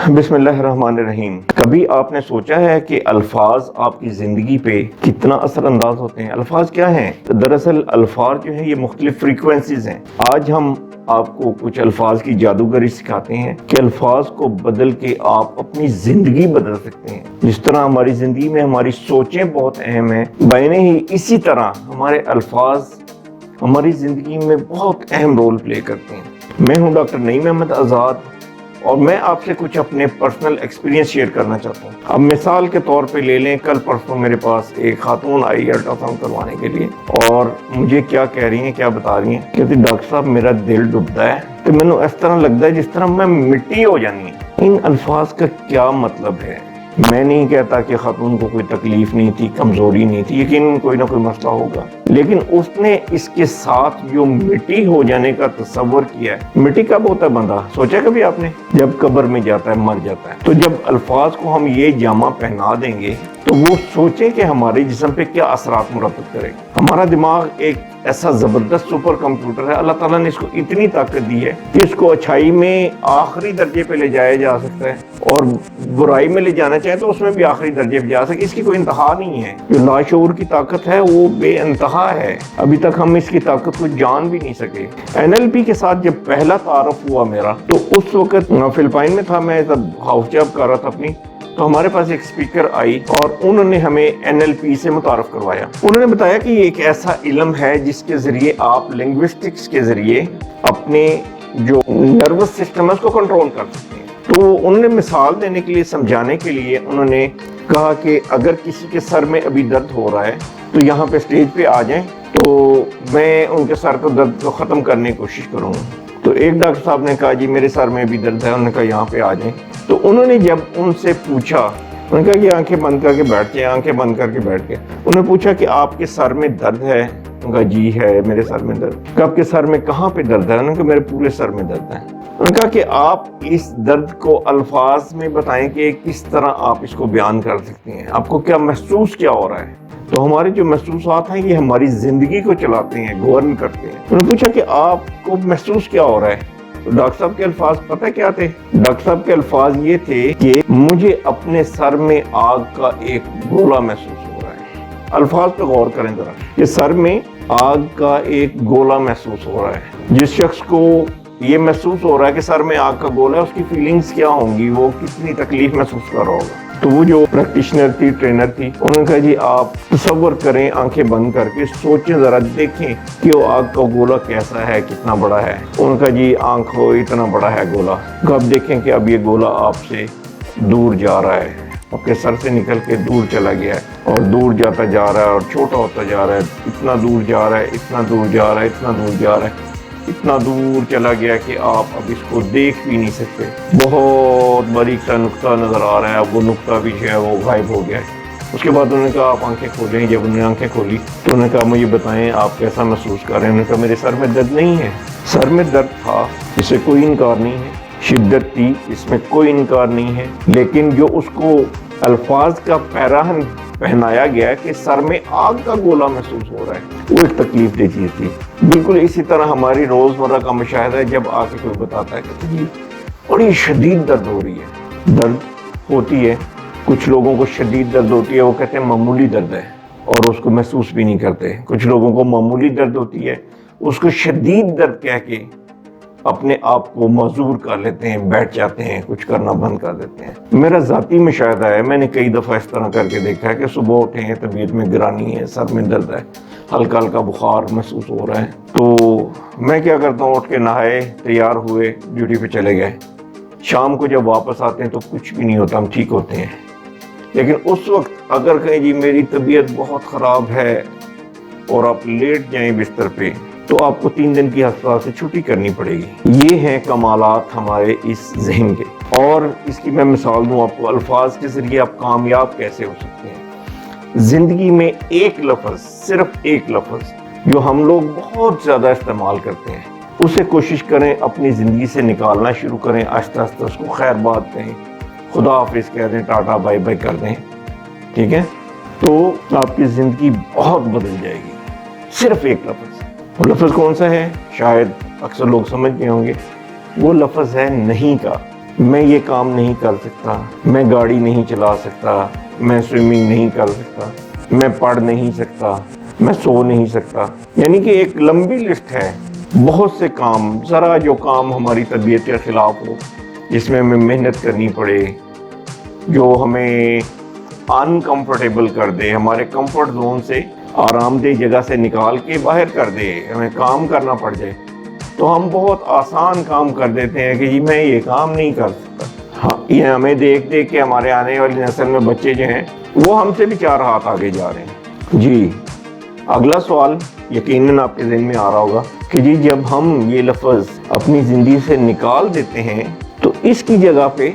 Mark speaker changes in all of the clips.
Speaker 1: بسم اللہ الرحمن الرحیم۔ کبھی آپ نے سوچا ہے کہ الفاظ آپ کی زندگی پہ کتنا اثر انداز ہوتے ہیں؟ الفاظ کیا ہیں؟ دراصل الفاظ جو ہیں یہ مختلف فریکوینسیز ہیں۔ آج ہم آپ کو کچھ الفاظ کی جادوگری سکھاتے ہیں کہ الفاظ کو بدل کے آپ اپنی زندگی بدل سکتے ہیں۔ جس طرح ہماری زندگی میں ہماری سوچیں بہت اہم ہیں، بائنے ہی اسی طرح ہمارے الفاظ ہماری زندگی میں بہت اہم رول پلے کرتے ہیں۔ میں ہوں ڈاکٹر نعیم احمد آزاد اور میں آپ سے کچھ اپنے پرسنل ایکسپیرینس شیئر کرنا چاہتا ہوں۔ اب مثال کے طور پہ لے لیں، کل پرسوں میرے پاس ایک خاتون آئی الٹرا ساؤنڈ کروانے کے لیے، اور مجھے کیا کہہ رہی ہیں، کیا بتا رہی ہیں، کہتی ڈاکٹر صاحب میرا دل ڈوبتا ہے تو مینوں اس طرح لگتا ہے جس طرح میں مٹی ہو جانی ہے۔ ان الفاظ کا کیا مطلب ہے؟ میں نہیں کہتا کہ خاتون کو کوئی تکلیف نہیں تھی، کمزوری نہیں تھی، یقیناً کوئی نہ کوئی مسئلہ ہوگا، لیکن اس نے اس کے ساتھ جو مٹی ہو جانے کا تصور کیا ہے۔ مٹی کب ہوتا ہے بندہ؟ سوچا کبھی آپ نے؟ جب قبر میں جاتا ہے، مر جاتا ہے۔ تو جب الفاظ کو ہم یہ جامہ پہنا دیں گے تو وہ سوچیں کہ ہمارے جسم پہ کیا اثرات مرتب کرے گا۔ ہمارا دماغ ایک ایسا زبردست سپر کمپیوٹر ہے، اللہ تعالیٰ نے اس کو اتنی طاقت دی ہے کہ اس کو اچھائی میں آخری درجے پہ لے جایا جا سکتا ہے، اور برائی میں لے جانا چاہے تو اس میں بھی آخری درجے پہ جا سکے۔ اس کی کوئی انتہا نہیں ہے۔ جو لاشعور کی طاقت ہے وہ بے انتہا ہے، ابھی تک ہم اس کی طاقت کو جان بھی نہیں سکے۔ NLP کے ساتھ جب پہلا تعارف ہوا میرا، تو اس وقت فلپائن میں تھا، میں ہاؤس جاب کر رہا تھا اپنی، تو ہمارے پاس ایک اسپیکر آئی اور انہوں نے ہمیں NLP سے متعارف کروایا۔ انہوں نے بتایا کہ یہ ایک ایسا علم ہے جس کے ذریعے آپ لنگوسٹکس کے ذریعے اپنے جو نروس سسٹم ہے اس کو کنٹرول کر سکتے ہیں۔ تو انہوں نے مثال دینے کے لیے، سمجھانے کے لیے انہوں نے کہا کہ اگر کسی کے سر میں ابھی درد ہو رہا ہے تو یہاں پہ اسٹیج پہ آ جائیں، تو میں ان کے سر کو درد کو ختم کرنے کی کوشش کروں گا۔ تو ایک ڈاکٹر صاحب نے کہا جی میرے سر میں بھی درد ہے، انہوں نے کہا یہاں پہ آ جائیں۔ تو انہوں نے جب ان سے پوچھا، انہوں نے کہا کہ آنکھیں بند کر کے بیٹھ جائیں، آنکھیں بند کر کے بیٹھ گئے۔ انہوں نے پوچھا کہ آپ کے سر میں درد ہے؟ انہوں نے کہا جی ہے، میرے سر میں درد۔ کہا آپ کے سر میں کہاں پہ درد ہے؟ انہوں نے کہا میرے پورے سر میں درد ہے۔ انہوں نے کہا کہ آپ اس درد کو الفاظ میں بتائیں کہ کس طرح آپ اس کو بیان کر سکتے ہیں، آپ کو کیا محسوس کیا ہو رہا ہے؟ تو ہمارے جو محسوسات ہیں یہ ہماری زندگی کو چلاتے ہیں، گورن کرتے ہیں۔ انہوں نے پوچھا کہ آپ کو محسوس کیا ہو رہا ہے؟ تو ڈاکٹر صاحب کے الفاظ پتہ کیا تھے؟ ڈاکٹر صاحب کے الفاظ یہ تھے کہ مجھے اپنے سر میں آگ کا ایک گولا محسوس ہو رہا ہے۔ الفاظ پہ غور کریں ذرا، کہ سر میں آگ کا ایک گولا محسوس ہو رہا ہے۔ جس شخص کو یہ محسوس ہو رہا ہے کہ سر میں آگ کا گولا ہے، اس کی فیلنگز کیا ہوں گی، وہ کتنی تکلیف محسوس کر رہا ہوگا۔ تو وہ جو پریکٹیشنر تھی، ٹرینر تھی، انہوں نے کہا جی آپ تصور کریں، آنکھیں بند کر کے سوچیں ذرا، دیکھیں کہ وہ آگ کا گولا کیسا ہے، کتنا بڑا ہے۔ انہوں نے کہا جی آنکھ ہو اتنا بڑا ہے گولا۔ اب دیکھیں کہ اب یہ گولا آپ سے دور جا رہا ہے، آپ کے سر سے نکل کے دور چلا گیا ہے، اور دور جاتا جا رہا ہے اور چھوٹا ہوتا جا رہا ہے، اتنا دور جا رہا ہے، اتنا دور جا رہا ہے، اتنا دور جا رہا ہے، اتنا دور چلا گیا کہ آپ اب اس کو دیکھ بھی نہیں سکتے۔ بہت باریک سا نقطہ نظر آ رہا ہے، وہ نقطہ بھی جو ہے وہ غائب ہو گیا ہے۔ اس کے بعد انہوں نے کہا آپ آنکھیں کھولیں۔ جب انہوں نے آنکھیں کھولی تو انہوں نے کہا مجھے بتائیں آپ کیسا محسوس کر رہے ہیں؟ انہوں نے کہا میرے سر میں درد نہیں ہے۔ سر میں درد تھا، اس سے کوئی انکار نہیں ہے، شدت تھی، اس میں کوئی انکار نہیں ہے، لیکن جو اس کو الفاظ کا پیراہن پہنایا گیا ہے کہ سر میں آگ کا گولا محسوس ہو رہا ہے، وہ ایک تکلیف دہ چیز تھی۔ بالکل اسی طرح ہماری روزمرہ کا مشاہدہ ہے، جب آ کے کوئی بتاتا ہے کہ جی بڑی شدید درد ہو رہی ہے، درد ہوتی ہے، کچھ لوگوں کو شدید درد ہوتی ہے، وہ کہتے ہیں معمولی درد ہے اور اس کو محسوس بھی نہیں کرتے۔ کچھ لوگوں کو معمولی درد ہوتی ہے، اس کو شدید درد کہہ کے اپنے آپ کو معذور کر لیتے ہیں، بیٹھ جاتے ہیں، کچھ کرنا بند کر دیتے ہیں۔ میرا ذاتی مشاہدہ ہے، میں نے کئی دفعہ اس طرح کر کے دیکھا ہے کہ صبح اٹھے ہیں، طبیعت میں گرانی ہے، سر میں درد ہے، ہلکا ہلکا بخار محسوس ہو رہا ہے، تو میں کیا کرتا ہوں، اٹھ کے نہائے، تیار ہوئے، ڈیوٹی پہ چلے گئے۔ شام کو جب واپس آتے ہیں تو کچھ بھی نہیں ہوتا، ہم ٹھیک ہوتے ہیں۔ لیکن اس وقت اگر کہیں جی میری طبیعت بہت خراب ہے اور آپ لیٹ جائیں بستر پہ، تو آپ کو 3 دن کی ہسپتال سے چھٹی کرنی پڑے گی۔ یہ ہیں کمالات ہمارے اس ذہن کے، اور اس کی میں مثال دوں آپ کو، الفاظ کے ذریعے آپ کامیاب کیسے ہو سکتے ہیں۔ زندگی میں ایک لفظ، صرف ایک لفظ جو ہم لوگ بہت زیادہ استعمال کرتے ہیں، اسے کوشش کریں اپنی زندگی سے نکالنا شروع کریں، آہستہ آہستہ اس کو خیر بات کہیں، خدا حافظ کہہ دیں، ٹاٹا بائی بائی کر دیں، ٹھیک ہے؟ تو آپ کی زندگی بہت بدل جائے گی، صرف ایک لفظ۔ وہ لفظ کون سا ہے؟ شاید اکثر لوگ سمجھ گئے ہوں گے، وہ لفظ ہے نہیں کا۔ میں یہ کام نہیں کر سکتا، میں گاڑی نہیں چلا سکتا، میں سوئمنگ نہیں کر سکتا، میں پڑھ نہیں سکتا، میں سو نہیں سکتا. یعنی کہ ایک لمبی لسٹ ہے، بہت سے کام. ذرا جو کام ہماری طبیعت کے خلاف ہو، جس میں ہمیں محنت کرنی پڑے، جو ہمیں انکمفرٹیبل کر دے، ہمارے کمفرٹ زون سے، آرام دہ جگہ سے نکال کے باہر کر دے، ہمیں کام کرنا پڑ جائے، تو ہم بہت آسان کام کر دیتے ہیں کہ جی میں یہ کام نہیں کر سکتا. ہاں، یہ ہمیں دیکھ دیکھ کے ہمارے آنے والی نسل میں بچے جو ہیں وہ ہم سے بھی 4 ہاتھ آگے جا رہے ہیں. جی اگلا سوال یقیناً آپ کے ذہن میں آ رہا ہوگا کہ جی جب ہم یہ لفظ اپنی زندگی سے نکال دیتے ہیں تو اس کی جگہ پہ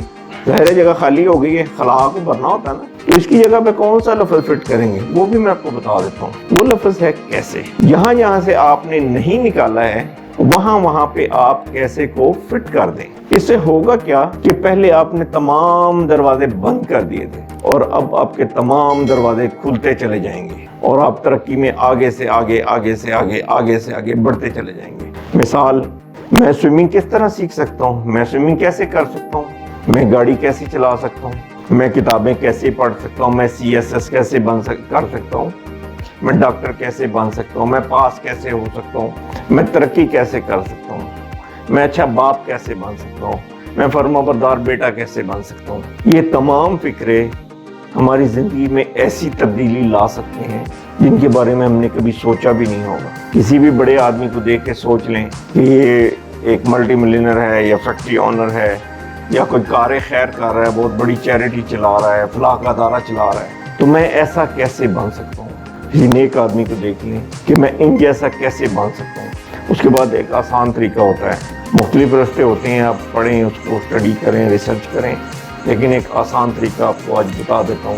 Speaker 1: ظاہر جگہ خالی ہو گئی ہے، خلا کو بھرنا ہوتا ہے نا، تو اس کی جگہ پہ کون سا لفظ فٹ کریں گے؟ وہ بھی میں آپ کو بتا دیتا ہوں. وہ لفظ ہے کیسے. جہاں سے آپ نے نہیں نکالا ہے وہاں پہ آپ کیسے کو فٹ کر دیں. اس سے ہوگا کیا کہ پہلے آپ نے تمام دروازے بند کر دیے تھے اور اب آپ کے تمام دروازے کھلتے چلے جائیں گے اور آپ ترقی میں آگے سے آگے بڑھتے چلے جائیں گے. مثال، میں سوئمنگ کس طرح سیکھ سکتا ہوں، میں سوئمنگ کیسے کر سکتا ہوں، میں گاڑی کیسے چلا سکتا ہوں، میں کتابیں کیسے پڑھ سکتا ہوں، میں CSS کیسے کر سکتا ہوں، میں ڈاکٹر کیسے بن سکتا ہوں، میں پاس کیسے ہو سکتا ہوں، میں ترقی کیسے کر سکتا ہوں، میں اچھا باپ کیسے بن سکتا ہوں، میں فرمانبردار بیٹا کیسے بن سکتا ہوں. یہ تمام فکرے ہماری زندگی میں ایسی تبدیلی لا سکتے ہیں جن کے بارے میں ہم نے کبھی سوچا بھی نہیں ہوگا. کسی بھی بڑے آدمی کو دیکھ کے سوچ لیں کہ یہ ایک ملٹی ملینر ہے یا فیکٹری آنر ہے یا کوئی کار خیر کر رہا ہے، بہت بڑی چیریٹی چلا رہا ہے، فلاح کا ادارہ چلا رہا ہے، تو میں ایسا کیسے بن سکتا ہوں. کسی نیک آدمی کو دیکھ لیں کہ میں ان جیسا کیسے بن سکتا ہوں. اس کے بعد ایک آسان طریقہ ہوتا ہے، مختلف راستے ہوتے ہیں، آپ پڑھیں، اس کو اسٹڈی کریں، ریسرچ کریں، لیکن ایک آسان طریقہ آپ کو آج بتا دیتا ہوں،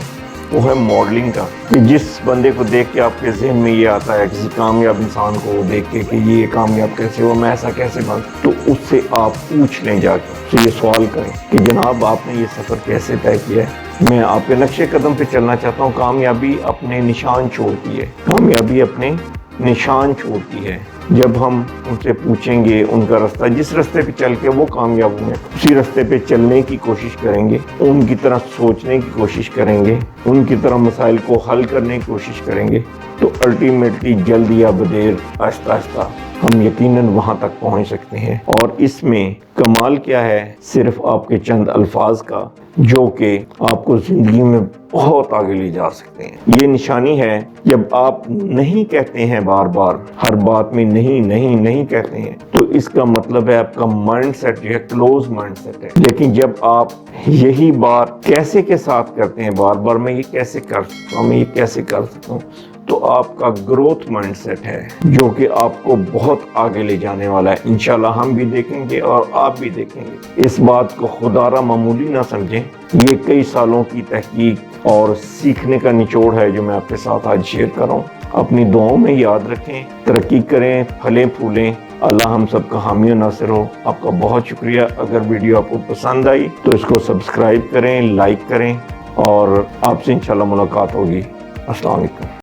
Speaker 1: وہ ہے ماڈلنگ کا. کہ جس بندے کو دیکھ کے آپ کے ذہن میں یہ آتا ہے، کسی کامیاب انسان کو دیکھ کے کہ یہ کامیاب کیسے ہوا، میں ایسا کیسے بن، تو اس سے آپ پوچھ لیں، جا کے تو یہ سوال کریں کہ جناب آپ نے یہ سفر کیسے طے کیا ہے. میں آپ کے نقشے قدم پہ چلنا چاہتا ہوں. کامیابی اپنے نشان چھوڑتی ہے، کامیابی اپنے نشان چھوڑتی ہے. جب ہم ان سے پوچھیں گے ان کا راستہ، جس راستے پہ چل کے وہ کامیاب ہوئے، اسی راستے پہ چلنے کی کوشش کریں گے، ان کی طرح سوچنے کی کوشش کریں گے، ان کی طرح مسائل کو حل کرنے کی کوشش کریں گے، تو الٹیمیٹلی جلد یا بدیر آہستہ آہستہ ہم یقیناً وہاں تک پہنچ سکتے ہیں. اور اس میں کمال کیا ہے؟ صرف آپ کے چند الفاظ کا جو کہ آپ کو زندگی میں بہت آگے لے جا سکتے ہیں. یہ نشانی ہے جب آپ نہیں کہتے ہیں، بار بار ہر بات میں نہیں کہتے ہیں، تو اس کا مطلب ہے آپ کا مائنڈ سیٹ جو ہے کلوز مائنڈ سیٹ ہے. لیکن جب آپ یہی بات کیسے کے ساتھ کرتے ہیں، بار بار میں یہ کیسے کر سکتا ہوں، میں یہ کیسے کر سکتا ہوں، تو آپ کا گروتھ مائنڈ سیٹ ہے جو کہ آپ کو بہت آگے لے جانے والا ہے. انشاءاللہ ہم بھی دیکھیں گے اور آپ بھی دیکھیں گے. اس بات کو خودارا معمولی نہ سمجھیں، یہ کئی سالوں کی تحقیق اور سیکھنے کا نچوڑ ہے جو میں آپ کے ساتھ آج شیئر کر رہا ہوں. اپنی دعاؤں میں یاد رکھیں، ترقی کریں، پھلیں پھولیں. اللہ ہم سب کا حامی و ناصر ہو. آپ کا بہت شکریہ. اگر ویڈیو آپ کو پسند آئی تو اس کو سبسکرائب کریں، لائک کریں، اور آپ سے انشاءاللہ ملاقات ہوگی. السلام علیکم.